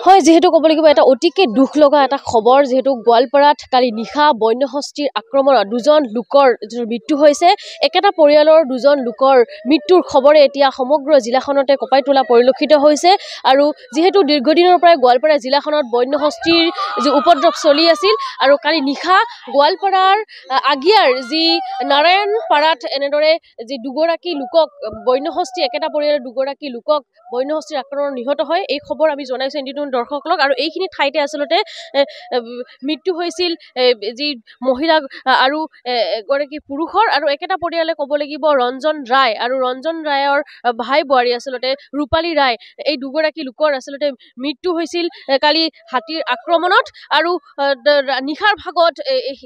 হয় যেহেতু ক'ব লাগিব এটা অতিকে দুখ লগা এটা খবৰ যেহেতু গোৱালপাৰাত কালি নিশা বন্যহস্তীৰ আক্ৰমণত দুজন লোকৰ মৃত্যু হৈছে একেটা পৰিয়ালৰ দুজন লোকৰ মৃত্যুৰ খবৰে এতিয়া সমগ্ৰ জিলাখনতে কঁপাই তোলা পৰিলক্ষিত হৈছে আৰু যেহেতু দীৰ্ঘদিনৰ পৰাই গোৱালপাৰা জিলাখনত বন্যহস্তীৰ যি উপদ্ৰৱ চলি আছিল আৰু কালি নিশা গোৱালপাৰাৰ আগিয়াৰ যি নাৰায়ণপাৰাত এনেদৰে যি দুগৰাকী লোকক বন্যহস্তী একেটা পৰিয়ালৰ দুগৰাকী লোকক বন্যহস্তীৰ আক্ৰমণত নিহত হয় এই খবৰ আমি জনাইছো নতুন দৰ্শকক আৰু এইখিনি ঠাইতে আচলতে মৃত্যু হৈছিল যি মহিলা আৰু এগৰাকী পুৰুষৰ আৰু একেটা পৰিয়ালে ক'ব লাগিব ৰঞ্জন ৰায় আৰু ৰঞ্জন ৰায়ৰ ভাই বোৱাৰী আচলতে ৰূপালী ৰায় এই দুগৰাকী লোকৰ আচলতে মৃত্যু হৈছিল কালি হাতীৰ আক্ৰমণত আৰু নিশাৰ ভাগত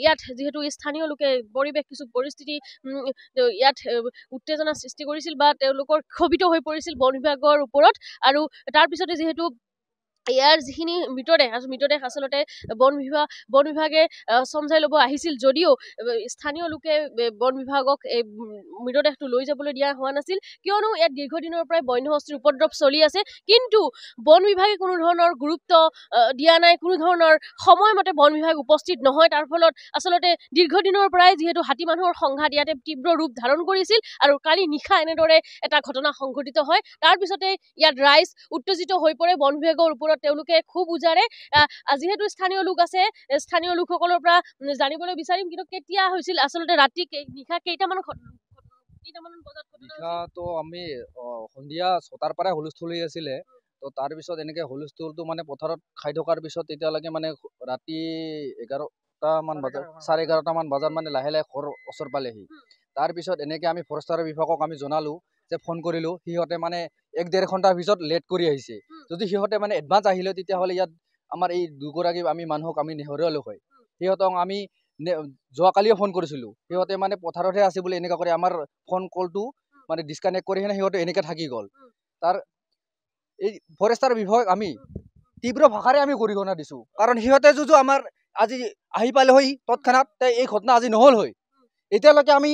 ইয়াত যিহেতু স্থানীয় লোকে পৰিৱেশ কিছু পৰিস্থিতি ইয়াত উত্তেজনা সৃষ্টি কৰিছিল বা তেওঁলোকৰ ক্ষোভিত হৈ পৰিছিল বন বিভাগৰ ওপৰত আৰু তাৰ পিছতে যেহেতু ইয়াৰ যিখিনি মৃতদেহ আচলতে বন বিভাগে চমজাই ল'ব আহিছিল যদিও স্থানীয় লোকে বন বিভাগক এই মৃতদেহটো লৈ যাবলৈ দিয়া হোৱা নাছিল কিয়নো ইয়াত দীৰ্ঘদিনৰ পৰাই বন্যহস্তীৰ উপদ্ৰৱ চলি আছে কিন্তু বন বিভাগে কোনো ধৰণৰ গুৰুত্ব দিয়া নাই কোনো ধৰণৰ সময়মতে বন বিভাগ উপস্থিত নহয় তাৰ ফলত আচলতে দীৰ্ঘদিনৰ পৰাই যিহেতু হাতী মানুহৰ সংঘাত ইয়াতে তীব্ৰ ৰূপ ধাৰণ কৰিছিল আৰু কালি নিশা এনেদৰে এটা ঘটনা সংঘটিত হয় তাৰ পিছতে ইয়াত ৰাইজ উত্তেজিত হৈ পৰে বন বিভাগৰ ওপৰত তেওঁলোকে খুব উজাৰে যিহেতু স্থানীয় লোক আছে স্থানীয় লোকসকলৰ পৰা জানিবলৈ বিচাৰিম কিন্তু কেতিয়া হৈছিল আচলতে ৰাতি নিশা কেইটামান বজাত তো আমি সন্ধিয়া 6টাৰ পৰাই হুলস্থুল হৈ আছিলে তো তাৰ পিছত এনেকে হুলস্থুলটো মানে পথাৰত খাই থকাৰ পিছত তেতিয়ালৈকে মানে ৰাতি 11টামান বজাত 11:30মান বজাত মানে লাহে লাহে ঘৰ ওচৰ পালেহি তাৰ পিছত এনেকে আমি ফৰেষ্টাৰ বিভাগক আমি জনালো যে ফোন কৰিলো সিহঁতে মানে 1-1.5 ঘণ্টাৰ পিছত লেট কৰি আহিছে যদি সিহঁতে মানে এডভান্স আহিলে তেতিয়াহ'লে ইয়াত আমাৰ এই দুগৰাকী আমি মানুহক আমি নেহৰুৱালো হয় সিহঁতক আমি যোৱাকালিও ফোন কৰিছিলোঁ সিহঁতে মানে পথাৰতহে আছে বুলি এনেকুৱা কৰি আমাৰ ফোন কলটো মানে ডিছকানেক্ট কৰি কিনে সিহঁতে এনেকৈ থাকি গ'ল তাৰ এই ফৰেষ্টাৰ বিভাগ আমি তীব্ৰ ভাষাৰে আমি গৰিহণা দিছোঁ কাৰণ সিহঁতে যদি আমাৰ আজি আহি পালে হয় তৎক্ষণাত এই ঘটনা আজি নহ'ল হয় এতিয়ালৈকে আমি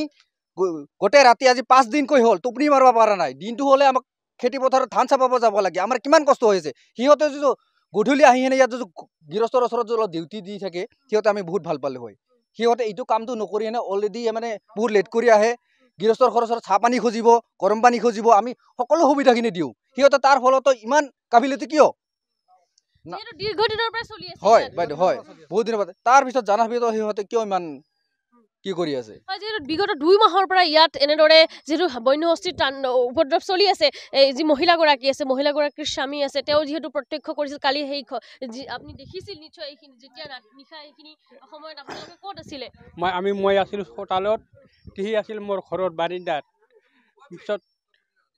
গোটেই ৰাতি আজি 5 দিনকৈ হ'ল টোপনি মাৰিব পৰা নাই দিনটো হ'লে আমাক খেতি পথাৰত ধান চাপাব যাব লাগে আমাৰ কিমান কষ্ট হৈছে সিহঁতে যদি গধূলি আহি কিনে ইয়াত যদি গৃহস্থৰ ওচৰত যদি অলপ ডিউটি দি থাকে সিহঁতে আমি বহুত ভাল পালে হয় সিহঁতে এইটো কামটো নকৰি কিনে অলৰেডি মানে বহুত লেট কৰি আহে গৃহস্থৰ খৰচত চাহ পানী খুজিব গৰম পানী খুজিব আমি সকলো সুবিধাখিনি দিওঁ সিহঁতে তাৰ ফলতো ইমান কাবিলতি কিয় দীৰ্ঘদিনৰ পৰা চলি আছে হয় বাইদেউ হয় বহুত দিনৰ পৰা তাৰ পিছত জানাৰ পিছত সিহঁতে কিয় ইমান কি কৰি আছে যিহেতু বিগত 2 মাহৰ পৰা ইয়াত এনেদৰে যিহেতু বন্যহস্তীৰ উপদ্ৰৱ চলি আছে এই যি মহিলাগৰাকী আছে মহিলাগৰাকীৰ স্বামী আছে তেওঁ যিহেতু প্ৰত্যক্ষ কৰিছিল কালি সেই আপুনি দেখিছিল নিশ্চয় এইখিনি যেতিয়া নিশা এইখিনি সময়ত আপোনালোকে ক'ত আছিলে মই আছিলোঁ চোতালত টিহি আছিল মোৰ ঘৰৰ বাৰিন্দাত পিছত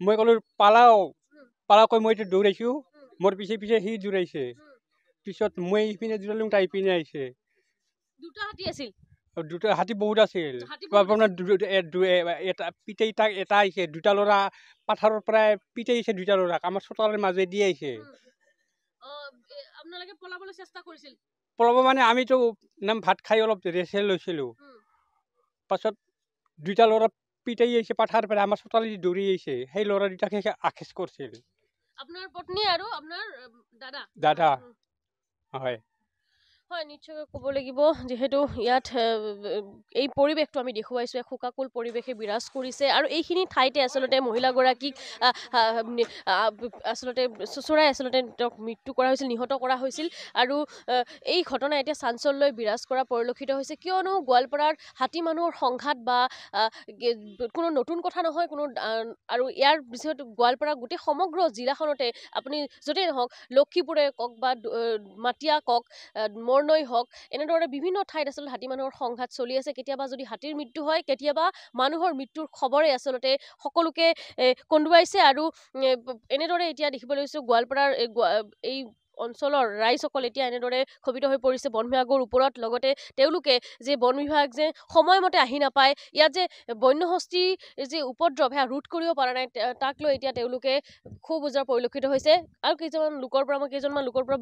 মই ক'লো পালাকৈ মই এতিয়া দৌৰাইছোঁ মোৰ পিছে পিছে সি দৌৰাইছে পিছত মই ইপিনে দৌৰালো তাই ইপিনে আহিছে দুটা হাতী আছিল দুটা হাতী বহুত আছিল এটা পিতেই তাক এটা আহিছে দুটা ল'ৰা পাথাৰৰ পৰাই পিতেই আহিছে দুটা ল'ৰাক আমাৰ চোতালৰ মাজেদি আহিছে আপোনালোকে পলাবলৈ চেষ্টা কৰিছিল পলাব মানে আমিতো ভাত খাই অলপ ৰেষ্ট লৈছিলোঁ পাছত দুটা ল'ৰা পিতেই আহিছে পাথাৰ পৰা আমাৰ চোতালেদি দৌৰি আহিছে সেই ল'ৰা দুটাকে আখেজ কৰিছিল আপোনাৰ পত্নী আৰু আপোনাৰ দাদা হয় হয় নিশ্চয় ক'ব লাগিব যেহেতু ইয়াত এই পৰিৱেশটো আমি দেখুৱাইছোঁ এক শোকাকুল পৰিৱেশে বিৰাজ কৰিছে আৰু এইখিনি ঠাইতে আচলতে মহিলাগৰাকীক আচলতে চোঁচৰাই আচলতে তেওঁক মৃত্যু কৰা হৈছিল নিহত কৰা হৈছিল আৰু এই ঘটনা এতিয়া চাঞ্চল্যই বিৰাজ কৰা পৰিলক্ষিত হৈছে কিয়নো গোৱালপাৰাৰ হাতী মানুহৰ সংঘাত বা কোনো নতুন কথা নহয় কোনো আৰু ইয়াৰ যিহেতু গোৱালপাৰা গোটেই সমগ্ৰ জিলাখনতে আপুনি য'তেই নহওক লক্ষীপুৰে কওক বা মাটিয়া কওক মৰনৈ হওক এনেদৰে বিভিন্ন ঠাইত আচলতে হাতী মানুহৰ সংঘাত চলি আছে কেতিয়াবা যদি হাতীৰ মৃত্যু হয় কেতিয়াবা মানুহৰ মৃত্যুৰ খবৰে আচলতে সকলোকে কন্দুৱাইছে আৰু এনেদৰে এতিয়া দেখিবলৈ লৈছোঁ গোৱালপাৰাৰ এই অঞ্চলৰ ৰাইজসকল এতিয়া এনেদৰে ক্ষোভিত হৈ পৰিছে বন বিভাগৰ ওপৰত লগতে তেওঁলোকে যে বন বিভাগ যে সময়মতে আহি নাপায় ইয়াত যে বন্যহস্তী যে উপদ্ৰৱ সেয়া ৰোধ কৰিব পৰা নাই তাক লৈ এতিয়া তেওঁলোকে খুব উজাৰ পৰিলক্ষিত হৈছে আৰু কেইজনমান লোকৰ পৰা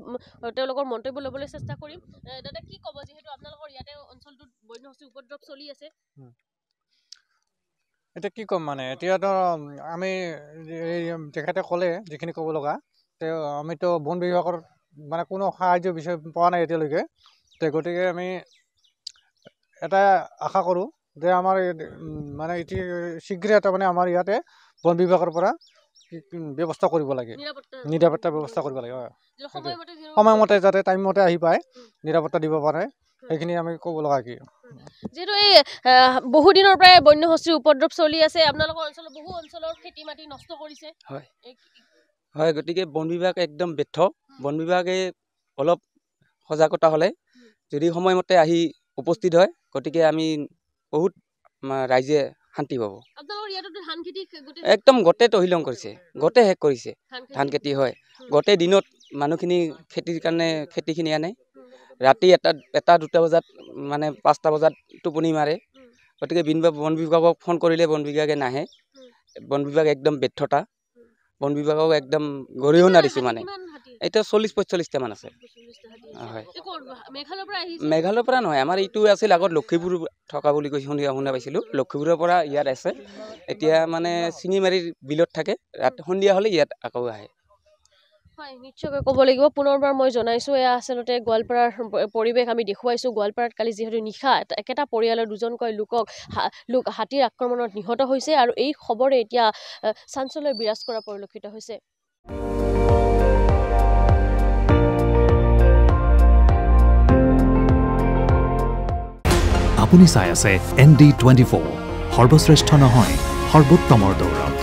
তেওঁলোকৰ মন্তব্য ল'বলৈ চেষ্টা কৰিম দাদা কি ক'ব যিহেতু আপোনালোকৰ ইয়াতে অঞ্চলটোত বন্যহস্তী উপদ্ৰৱ চলি আছে এতিয়া কি ক'ম মানে এতিয়াতো আমি তেখেতে ক'লে যিখিনি ক'ব লগা আমিতো বন বিভাগৰ মানে কোনো সাহায্য বিষয় পোৱা নাই এতিয়ালৈকে গতিকে আমি এটা আশা কৰোঁ যে আমাৰ মানে এটি শীঘ্ৰে এটা মানে আমাৰ ইয়াতে বন বিভাগৰ পৰা ব্যৱস্থা কৰিব লাগে নিৰাপত্তা ব্যৱস্থা কৰিব লাগে সময়মতে যাতে টাইমমতে আহি পায় নিৰাপত্তা দিব পাৰে সেইখিনি আমি ক'ব লগা কি যেহেতু এই বহুদিনৰ পৰাই বন্যহস্তীৰ উপদ্ৰৱ চলি আছে আপোনালোকৰ অঞ্চলৰ বহু অঞ্চলৰ খেতি মাটি নষ্ট কৰিছে হয় হয় গতিকে বন বিভাগ একদম ব্যৰ্থ বন বিভাগে অলপ সজাগতা হ'লে যদি সময়মতে আহি উপস্থিত হয় গতিকে আমি বহুত ৰাইজে শান্তি পাব একদম গোটেই তহিলং কৰিছে গোটেই শেষ কৰিছে ধান খেতি হয় গোটেই দিনত মানুহখিনি খেতিৰ কাৰণে খেতিখিনি আনে ৰাতি এটা দুটা বজাত মানে 5টা বজাত টোপনি মাৰে গতিকে বন বিভাগক ফোন কৰিলে বন বিভাগে নাহে বন বিভাগ একদম ব্যৰ্থতা বন বিভাগক একদম গৰিহণা দিছোঁ মানে এতিয়া 40-45টা মান আছে হয় মেঘালয়ৰ পৰা নহয় আমাৰ এইটো আছিল আগত লক্ষীপুৰ থকা বুলি কৈছে শুনা পাইছিলোঁ লক্ষীপুৰৰ পৰা ইয়াত আছে এতিয়া মানে চিঙিমাৰীৰ বিলত থাকে ৰাতি সন্ধিয়া হ'লে ইয়াত আকৌ আহে হয় নিশ্চয়কৈ ক'ব লাগিব পুনৰবাৰ মই জনাইছোঁ এয়া আচলতে গোৱালপাৰাৰ পৰিৱেশ আমি দেখুৱাইছোঁ গোৱালপাৰাত কালি যিহেতু নিশা একেটা পৰিয়ালৰ দুজনকৈ লোক হাতীৰ আক্ৰমণত নিহত হৈছে আৰু এই খবৰে এতিয়া চাঞ্চল্য বিৰাজ কৰা পৰিলক্ষিত হৈছে আপুনি চাই আছে ND24 সৰ্বশ্ৰেষ্ঠ নহয় সৰ্বোত্তমৰ দৌৰ